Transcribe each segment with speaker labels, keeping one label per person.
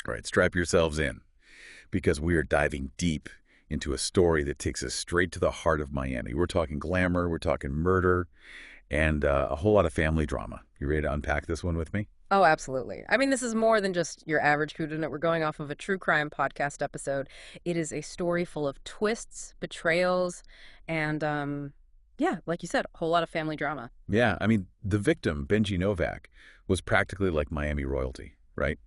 Speaker 1: Right, strap yourselves in, because we are diving deep into a story that takes us straight to the heart of Miami. We're talking glamour, we're talking murder, and a whole lot of family drama. You ready to unpack this one with me?
Speaker 2: Oh, absolutely. I mean, this is more than just your average whodunit. We're going off of a true crime podcast episode. It is a story full of twists, betrayals, and, yeah, like you said, a whole lot of family drama.
Speaker 1: Yeah, I mean, the victim, Benji Novak, was practically like Miami royalty, right?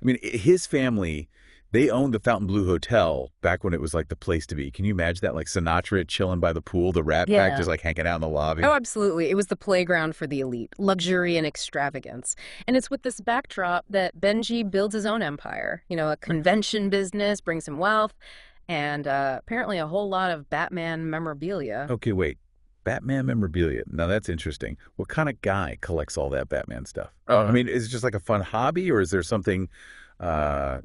Speaker 1: I mean, his family, they owned the Fontainebleau Hotel back when it was like the place to be. Can you imagine that? Like Sinatra chilling by the pool, the Rat Pack
Speaker 2: Yeah.
Speaker 1: just like hanging out in the lobby.
Speaker 2: Oh, absolutely. It was the playground for the elite, luxury and extravagance. And it's with this backdrop that Benji builds his own empire. You know, a convention business brings him wealth, and apparently a whole lot of Batman memorabilia.
Speaker 1: Okay, wait. Batman memorabilia. Now that's interesting. What kind of guy collects all that Batman stuff? I mean, is it just like a fun hobby, or is there something, uh,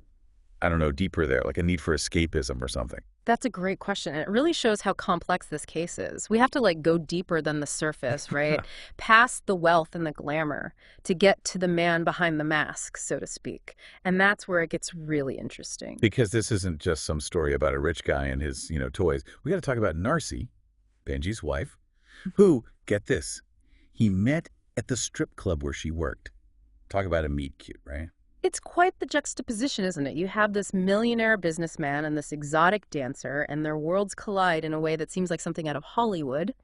Speaker 1: I don't know, deeper there, like a need for escapism or something?
Speaker 2: That's a great question. And it really shows how complex this case is. We have to like go deeper than the surface, right? Past the wealth and the glamour to get to the man behind the mask, so to speak. And that's where it gets really interesting.
Speaker 1: Because this isn't just some story about a rich guy and his, toys. We got to talk about Narcy, Benji's wife, who, get this, he met at the strip club where she worked. Talk about a meet cute, right?
Speaker 2: It's quite the juxtaposition, isn't it? You have this millionaire businessman and this exotic dancer, and their worlds collide in a way that seems like something out of Hollywood.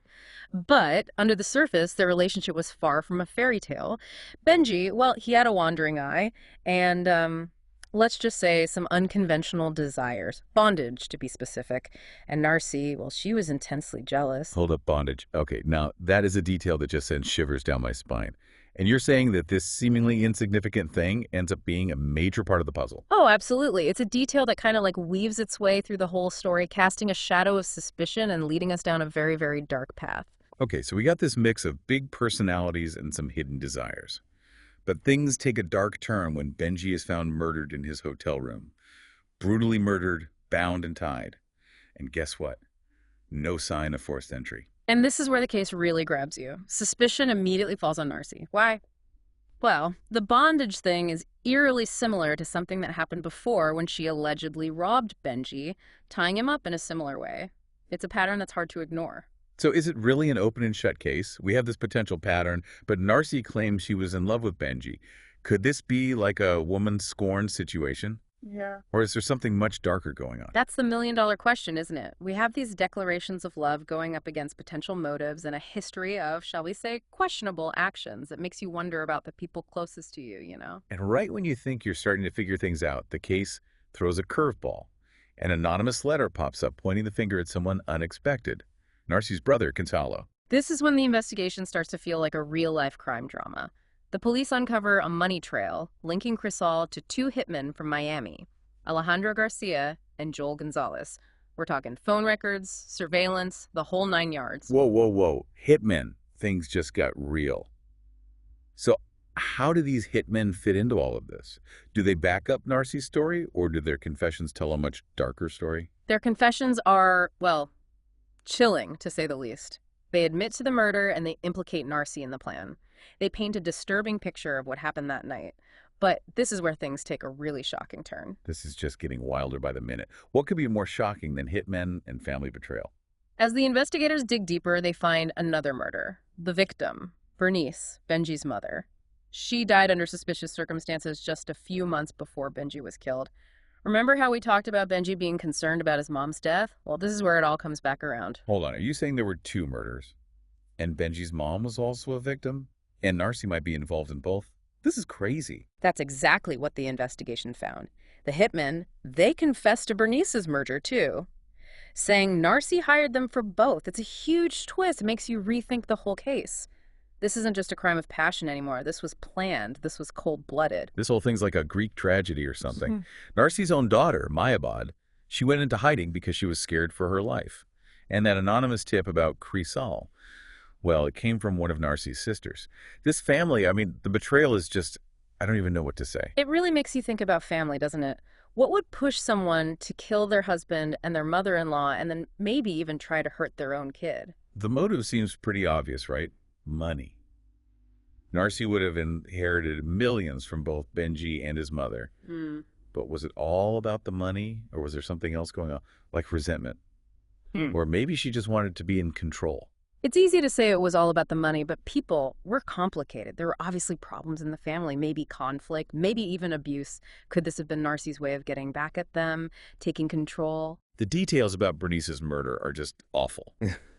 Speaker 2: But under the surface, their relationship was far from a fairy tale. Benji, well, he had a wandering eye, and let's just say some unconventional desires. Bondage, to be specific. And Narcy, well, she was intensely jealous.
Speaker 1: Hold up, bondage. Okay, now that is a detail that just sends shivers down my spine. And you're saying that this seemingly insignificant thing ends up being a major part of the puzzle.
Speaker 2: Oh, absolutely. It's a detail that kind of like weaves its way through the whole story, casting a shadow of suspicion and leading us down a very, very dark path.
Speaker 1: Okay, so we got this mix of big personalities and some hidden desires. But things take a dark turn when Benji is found murdered in his hotel room. Brutally murdered, bound and tied. And guess what? No sign of forced entry.
Speaker 2: And this is where the case really grabs you. Suspicion immediately falls on Narcy. Why? Well, the bondage thing is eerily similar to something that happened before when she allegedly robbed Benji, tying him up in a similar way. It's a pattern that's hard to ignore.
Speaker 1: So is it really an open and shut case? We have this potential pattern, but Narcy claims she was in love with Benji. Could this be like a woman scorned situation?
Speaker 2: Yeah.
Speaker 1: Or is there something much darker going on?
Speaker 2: That's the million-dollar question, isn't it? We have these declarations of love going up against potential motives and a history of, shall we say, questionable actions that makes you wonder about the people closest to you, you know?
Speaker 1: And right when you think you're starting to figure things out, the case throws a curveball. An anonymous letter pops up pointing the finger at someone unexpected. Narcy's brother, Crisal.
Speaker 2: This is when the investigation starts to feel like a real-life crime drama. The police uncover a money trail linking Crisal to two hitmen from Miami, Alejandro Garcia and Joel Gonzalez. We're talking phone records, surveillance, the whole 9 yards.
Speaker 1: Whoa, whoa, whoa. Hitmen. Things just got real. So how do these hitmen fit into all of this? Do they back up Narcy's story, or do their confessions tell a much darker story?
Speaker 2: Their confessions are, well, chilling, to say the least. They admit to the murder and they implicate Narcy in the plan. They paint a disturbing picture of what happened that night. But this is where things take a really shocking turn.
Speaker 1: This is just getting wilder by the minute. What could be more shocking than hitmen and family betrayal?
Speaker 2: As the investigators dig deeper, they find another murder. The victim, Bernice, Benji's mother. She died under suspicious circumstances just a few months before Benji was killed. Remember how we talked about Benji being concerned about his mom's death? Well, this is where it all comes back around.
Speaker 1: Hold on, are you saying there were two murders? And Benji's mom was also a victim? And Narcy might be involved in both? This is crazy.
Speaker 2: That's exactly what the investigation found. The hitmen, they confessed to Bernice's murder, too, saying Narcy hired them for both. It's a huge twist. It makes you rethink the whole case. This isn't just a crime of passion anymore. This was planned. This was cold-blooded.
Speaker 1: This whole thing's like a Greek tragedy or something. Narcy's own daughter, Mayabad, she went into hiding because she was scared for her life. And that anonymous tip about Crisal, well, it came from one of Narcy's sisters. This family, I mean, the betrayal is just, I don't even know what to say.
Speaker 2: It really makes you think about family, doesn't it? What would push someone to kill their husband and their mother-in-law and then maybe even try to hurt their own kid?
Speaker 1: The motive seems pretty obvious, right? Money. Narcy would have inherited millions from both Benji and his mother. But was it all about the money, or was there something else going on, like resentment?
Speaker 2: Hmm.
Speaker 1: Or maybe she just wanted to be in control.
Speaker 2: It's easy to say it was all about the money, but people were complicated. There were obviously problems in the family, maybe conflict, maybe even abuse. Could this have been Narcy's way of getting back at them, taking control?
Speaker 1: The details about Bernice's murder are just awful.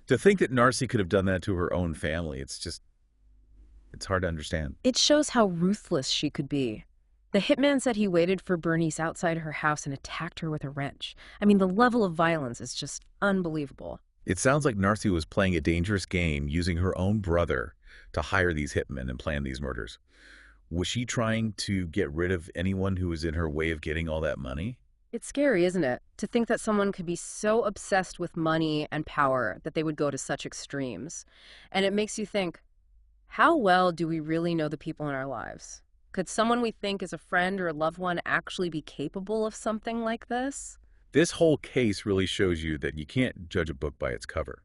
Speaker 1: To think that Narcy could have done that to her own family, it's hard to understand.
Speaker 2: It shows how ruthless she could be. The hitman said he waited for Bernice outside her house and attacked her with a wrench. I mean, the level of violence is just unbelievable.
Speaker 1: It sounds like Narcy was playing a dangerous game using her own brother to hire these hitmen and plan these murders. Was she trying to get rid of anyone who was in her way of getting all that money?
Speaker 2: It's scary, isn't it? To think that someone could be so obsessed with money and power that they would go to such extremes. And it makes you think, how well do we really know the people in our lives? Could someone we think is a friend or a loved one actually be capable of something like this?
Speaker 1: This whole case really shows you that you can't judge a book by its cover.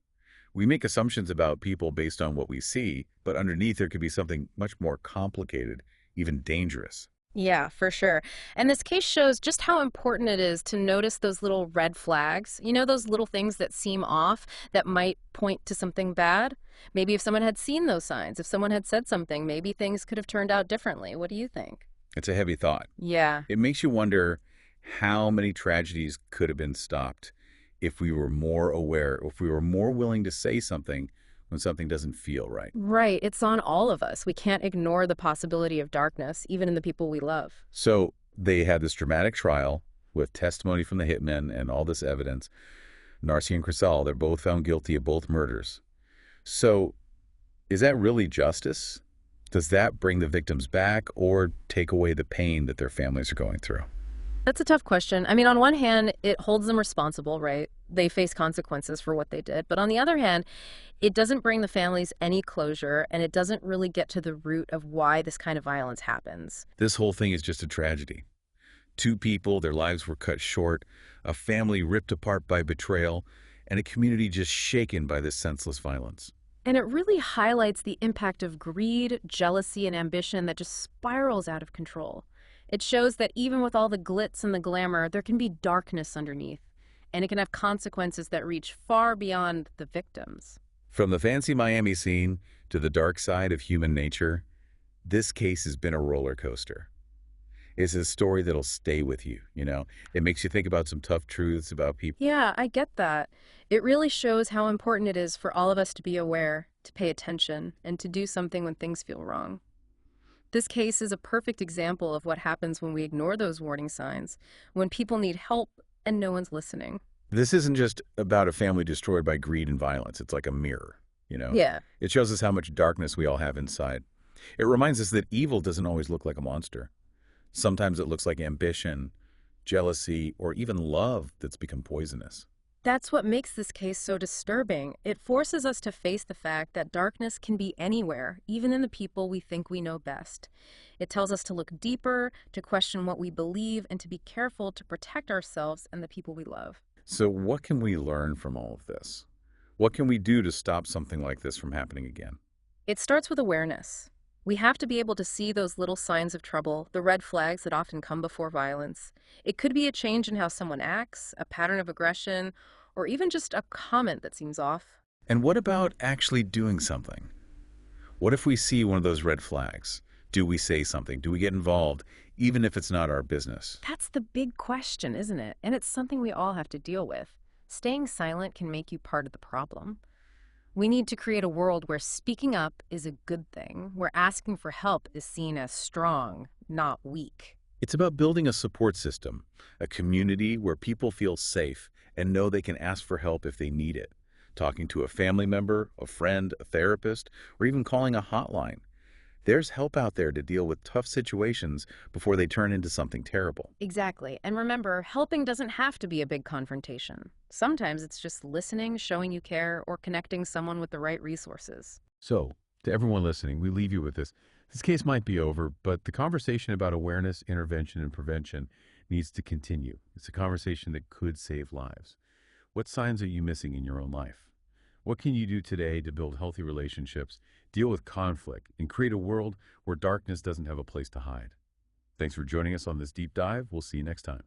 Speaker 1: We make assumptions about people based on what we see, but underneath there could be something much more complicated, even dangerous.
Speaker 2: Yeah, for sure. And this case shows just how important it is to notice those little red flags. You know, those little things that seem off that might point to something bad? Maybe if someone had seen those signs, if someone had said something, maybe things could have turned out differently. What do you think?
Speaker 1: It's a heavy thought.
Speaker 2: Yeah.
Speaker 1: It makes you wonder how many tragedies could have been stopped if we were more aware, if we were more willing to say something when something doesn't feel right.
Speaker 2: Right. It's on all of us. We can't ignore the possibility of darkness, even in the people we love.
Speaker 1: So they had this dramatic trial with testimony from the hitmen and all this evidence. Narcy and Crisal, they're both found guilty of both murders. So is that really justice? Does that bring the victims back or take away the pain that their families are going through?
Speaker 2: That's a tough question. I mean, on one hand, it holds them responsible, right? They face consequences for what they did. But on the other hand, it doesn't bring the families any closure, and it doesn't really get to the root of why this kind of violence happens.
Speaker 1: This whole thing is just a tragedy. Two people, their lives were cut short, a family ripped apart by betrayal, and a community just shaken by this senseless violence.
Speaker 2: And it really highlights the impact of greed, jealousy, and ambition that just spirals out of control. It shows that even with all the glitz and the glamour, there can be darkness underneath, and it can have consequences that reach far beyond the victims.
Speaker 1: From the fancy Miami scene to the dark side of human nature, this case has been a roller coaster. It's a story that'll stay with you, you know? It makes you think about some tough truths about people.
Speaker 2: Yeah, I get that. It really shows how important it is for all of us to be aware, to pay attention, and to do something when things feel wrong. This case is a perfect example of what happens when we ignore those warning signs, when people need help and no one's listening.
Speaker 1: This isn't just about a family destroyed by greed and violence. It's like a mirror, you know?
Speaker 2: Yeah.
Speaker 1: It shows us how much darkness we all have inside. It reminds us that evil doesn't always look like a monster. Sometimes it looks like ambition, jealousy, or even love that's become poisonous.
Speaker 2: That's what makes this case so disturbing. It forces us to face the fact that darkness can be anywhere, even in the people we think we know best. It tells us to look deeper, to question what we believe, and to be careful to protect ourselves and the people we love.
Speaker 1: So what can we learn from all of this? What can we do to stop something like this from happening again?
Speaker 2: It starts with awareness. We have to be able to see those little signs of trouble, the red flags that often come before violence. It could be a change in how someone acts, a pattern of aggression, or even just a comment that seems off.
Speaker 1: And what about actually doing something? What if we see one of those red flags? Do we say something? Do we get involved, even if it's not our business?
Speaker 2: That's the big question, isn't it? And it's something we all have to deal with. Staying silent can make you part of the problem. We need to create a world where speaking up is a good thing, where asking for help is seen as strong, not weak.
Speaker 1: It's about building a support system, a community where people feel safe and know they can ask for help if they need it. Talking to a family member, a friend, a therapist, or even calling a hotline. There's help out there to deal with tough situations before they turn into something terrible.
Speaker 2: Exactly. And remember, helping doesn't have to be a big confrontation. Sometimes it's just listening, showing you care, or connecting someone with the right resources.
Speaker 1: So, to everyone listening, we leave you with this. This case might be over, but the conversation about awareness, intervention, and prevention needs to continue. It's a conversation that could save lives. What signs are you missing in your own life? What can you do today to build healthy relationships, deal with conflict, and create a world where darkness doesn't have a place to hide? Thanks for joining us on this deep dive. We'll see you next time.